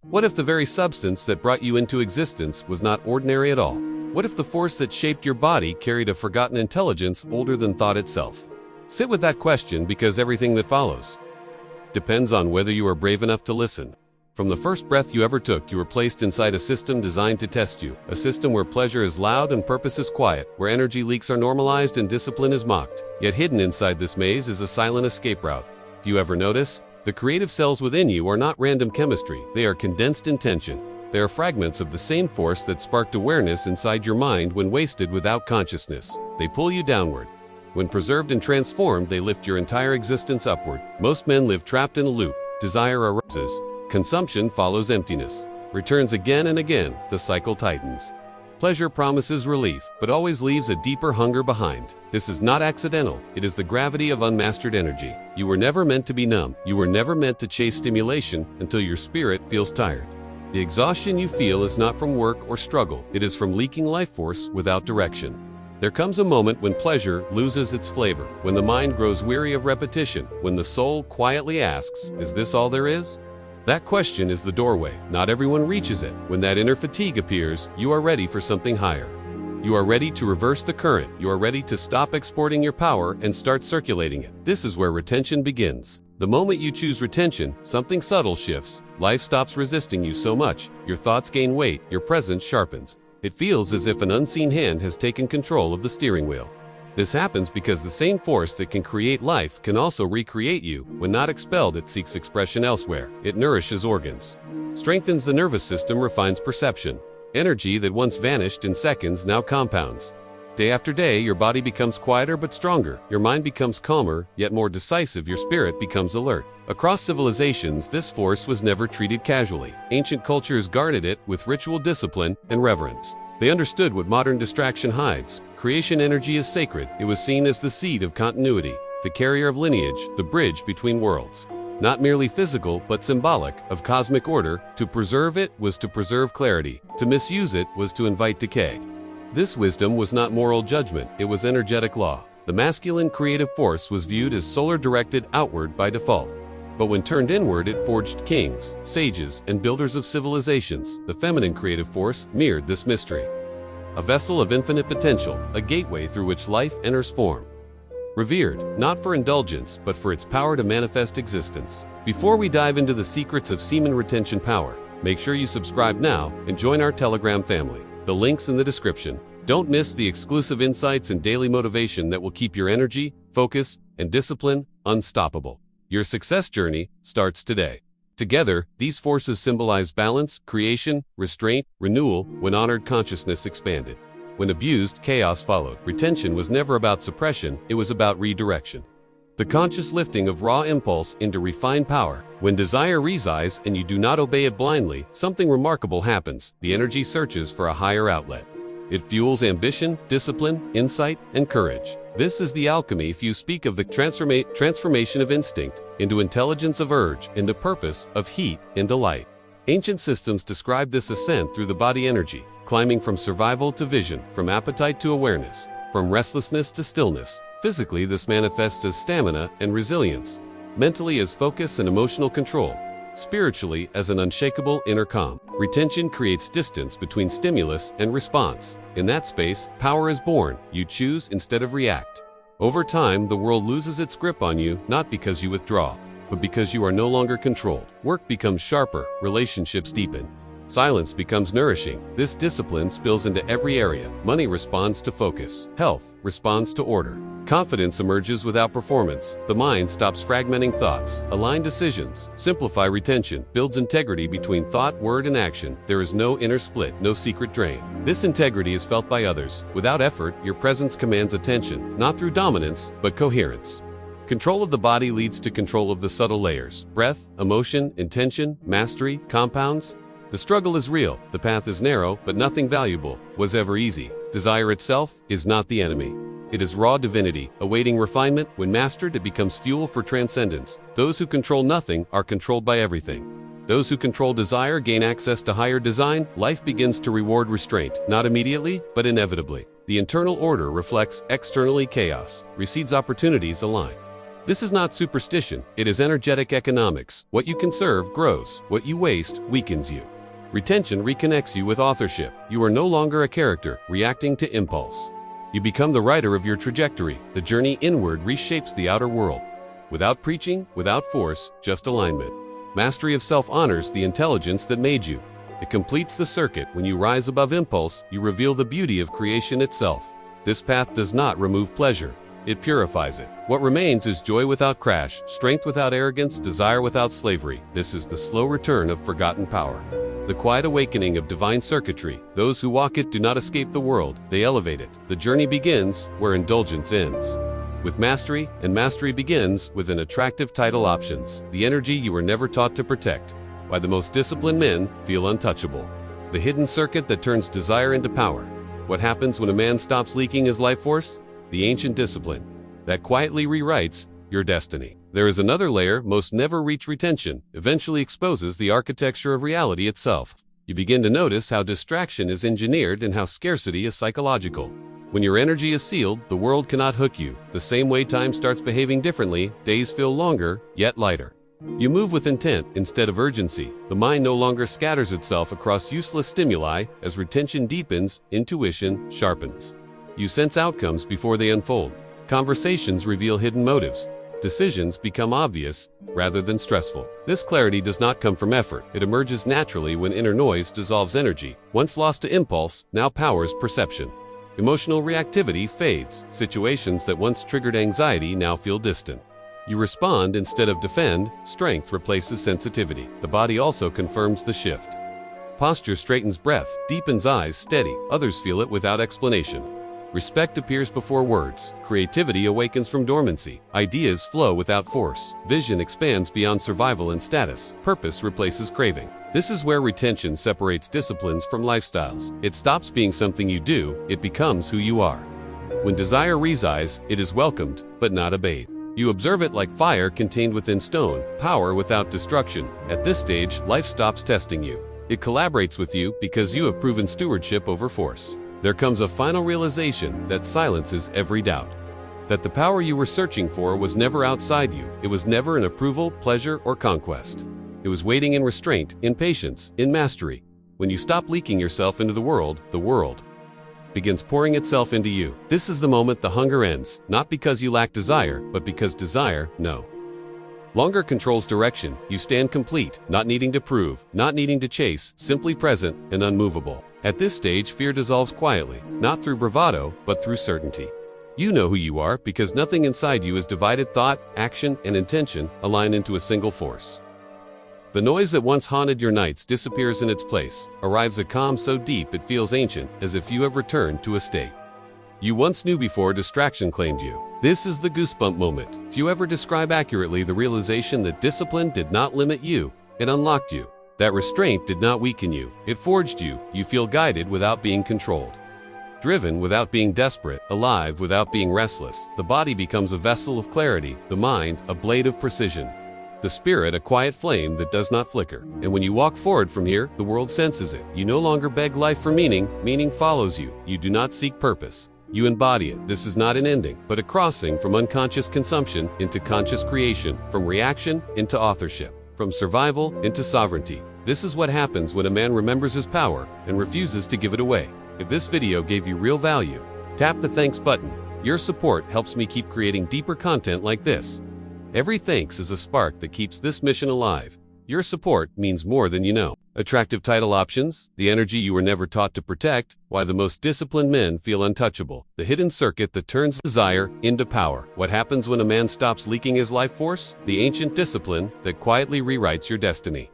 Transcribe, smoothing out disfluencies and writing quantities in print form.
What if the very substance that brought you into existence was not ordinary at all? What if the force that shaped your body carried a forgotten intelligence older than thought itself? Sit with that question, because everything that follows depends on whether you are brave enough to listen. From the first breath you ever took, you were placed inside a system designed to test you. A system where pleasure is loud and purpose is quiet, where energy leaks are normalized and discipline is mocked. Yet hidden inside this maze is a silent escape route. Do you ever notice? The creative cells within you are not random chemistry, they are condensed intention. They are fragments of the same force that sparked awareness inside your mind when wasted without consciousness. They pull you downward. When preserved and transformed, they lift your entire existence upward. Most men live trapped in a loop. Desire arises. Consumption follows emptiness. Returns again and again. The cycle tightens. Pleasure promises relief, but always leaves a deeper hunger behind. This is not accidental. It is the gravity of unmastered energy. You were never meant to be numb. You were never meant to chase stimulation until your spirit feels tired. The exhaustion you feel is not from work or struggle. It is from leaking life force without direction. There comes a moment when pleasure loses its flavor, when the mind grows weary of repetition, when the soul quietly asks, "Is this all there is?" That question is the doorway. Not everyone reaches it. When that inner fatigue appears, you are ready for something higher. You are ready to reverse the current. You are ready to stop exporting your power and start circulating it. This is where retention begins. The moment you choose retention, something subtle shifts. Life stops resisting you so much. Your thoughts gain weight. Your presence sharpens. It feels as if an unseen hand has taken control of the steering wheel. This happens because the same force that can create life can also recreate you. When not expelled, it seeks expression elsewhere. It nourishes organs, strengthens the nervous system, refines perception. Energy that once vanished in seconds now compounds. Day after day, your body becomes quieter but stronger. Your mind becomes calmer, yet more decisive. Your spirit becomes alert. Across civilizations, this force was never treated casually. Ancient cultures guarded it with ritual discipline and reverence. They understood what modern distraction hides. Creation energy is sacred. It was seen as the seed of continuity, the carrier of lineage, the bridge between worlds. Not merely physical, but symbolic, of cosmic order. To preserve it was to preserve clarity. To misuse it was to invite decay. This wisdom was not moral judgment, it was energetic law. The masculine creative force was viewed as solar-directed outward by default. But when turned inward, it forged kings, sages, and builders of civilizations. The feminine creative force mirrored this mystery. A vessel of infinite potential, a gateway through which life enters form. Revered, not for indulgence, but for its power to manifest existence. Before we dive into the secrets of semen retention power, make sure you subscribe now and join our Telegram family. The link's in the description. Don't miss the exclusive insights and daily motivation that will keep your energy, focus, and discipline unstoppable. Your success journey starts today. Together, these forces symbolize balance, creation, restraint, renewal. When honored, consciousness expanded. When abused, chaos followed. Retention was never about suppression, it was about redirection. The conscious lifting of raw impulse into refined power. When desire resides and you do not obey it blindly, something remarkable happens. The energy searches for a higher outlet. It fuels ambition, discipline, insight, and courage. This is the alchemy. If you speak of the transformation of instinct into intelligence of urge, into purpose, of heat, into light. Ancient systems describe this ascent through the body energy, climbing from survival to vision, from appetite to awareness, from restlessness to stillness. Physically, this manifests as stamina and resilience, mentally as focus and emotional control, spiritually as an unshakable inner calm. Retention creates distance between stimulus and response. In that space, power is born. You choose instead of react. Over time, the world loses its grip on you, not because you withdraw, but because you are no longer controlled. Work becomes sharper, relationships deepen. Silence becomes nourishing. This discipline spills into every area. Money responds to focus. Health responds to order. Confidence emerges without performance. The mind stops fragmenting thoughts. Align decisions. Simplify retention. Builds integrity between thought, word, and action. There is no inner split, no secret drain. This integrity is felt by others. Without effort, your presence commands attention, not through dominance, but coherence. Control of the body leads to control of the subtle layers. Breath, emotion, intention, mastery, compounds. The struggle is real, the path is narrow, but nothing valuable was ever easy. Desire itself is not the enemy. It is raw divinity, awaiting refinement. When mastered, it becomes fuel for transcendence. Those who control nothing are controlled by everything. Those who control desire gain access to higher design. Life begins to reward restraint, not immediately, but inevitably. The internal order reflects externally chaos, recedes opportunities align. This is not superstition, it is energetic economics. What you conserve grows, what you waste weakens you. Retention reconnects you with authorship. You are no longer a character, reacting to impulse. You become the writer of your trajectory. The journey inward reshapes the outer world. Without preaching, without force, just alignment. Mastery of self honors the intelligence that made you. It completes the circuit. When you rise above impulse, you reveal the beauty of creation itself. This path does not remove pleasure. It purifies it. What remains is joy without crash, strength without arrogance, desire without slavery. This is the slow return of forgotten power. The quiet awakening of divine circuitry. Those who walk it do not escape the world, they elevate it. The journey begins where indulgence ends. With mastery, and mastery begins with an attractive title options. The energy you were never taught to protect. Why the most disciplined men feel untouchable. The hidden circuit that turns desire into power. What happens when a man stops leaking his life force? The ancient discipline that quietly rewrites your destiny. There is another layer most never reach. Retention eventually exposes the architecture of reality itself. You begin to notice how distraction is engineered and how scarcity is psychological. When your energy is sealed, the world cannot hook you. The same way time starts behaving differently, days feel longer, yet lighter. You move with intent instead of urgency. The mind no longer scatters itself across useless stimuli. As retention deepens, intuition sharpens. You sense outcomes before they unfold. Conversations reveal hidden motives. Decisions become obvious rather than stressful. This clarity does not come from effort. It emerges naturally when inner noise dissolves energy. Once lost to impulse, now powers perception. Emotional reactivity fades. Situations that once triggered anxiety now feel distant. You respond instead of defend. Strength replaces sensitivity. The body also confirms the shift. Posture straightens, breath deepens, eyes steady. Others feel it without explanation. Respect appears before words. Creativity awakens from dormancy. Ideas flow without force. Vision expands beyond survival and status. Purpose replaces craving. This is where retention separates disciplines from lifestyles. It stops being something you do, it becomes who you are. When desire resides, it is welcomed, but not obeyed. You observe it like fire contained within stone, power without destruction. At this stage, life stops testing you. It collaborates with you because you have proven stewardship over force. There comes a final realization that silences every doubt. That the power you were searching for was never outside you. It was never in approval, pleasure, or conquest. It was waiting in restraint, in patience, in mastery. When you stop leaking yourself into the world begins pouring itself into you. This is the moment the hunger ends, not because you lack desire, but because desire, no longer controls direction. You stand complete, not needing to prove, not needing to chase, simply present and unmovable. At this stage, fear dissolves quietly, not through bravado, but through certainty. You know who you are because nothing inside you is divided. Thought, action, and intention align into a single force. The noise that once haunted your nights disappears in its place. Arrives a calm so deep it feels ancient, as if you have returned to a state you once knew before distraction claimed you. This is the goosebump moment. Few ever describe accurately the realization that discipline did not limit you, it unlocked you. That restraint did not weaken you, it forged you. You feel guided without being controlled. Driven without being desperate, alive without being restless. The body becomes a vessel of clarity, the mind a blade of precision. The spirit a quiet flame that does not flicker. And when you walk forward from here, the world senses it. You no longer beg life for meaning, meaning follows you. You do not seek purpose. You embody it. This is not an ending, but a crossing from unconscious consumption into conscious creation, from reaction into authorship, from survival into sovereignty. This is what happens when a man remembers his power and refuses to give it away. If this video gave you real value, tap the thanks button. Your support helps me keep creating deeper content like this. Every thanks is a spark that keeps this mission alive. Your support means more than you know. Attractive title options, the energy you were never taught to protect, why the most disciplined men feel untouchable, the hidden circuit that turns desire into power. What happens when a man stops leaking his life force? The ancient discipline that quietly rewrites your destiny.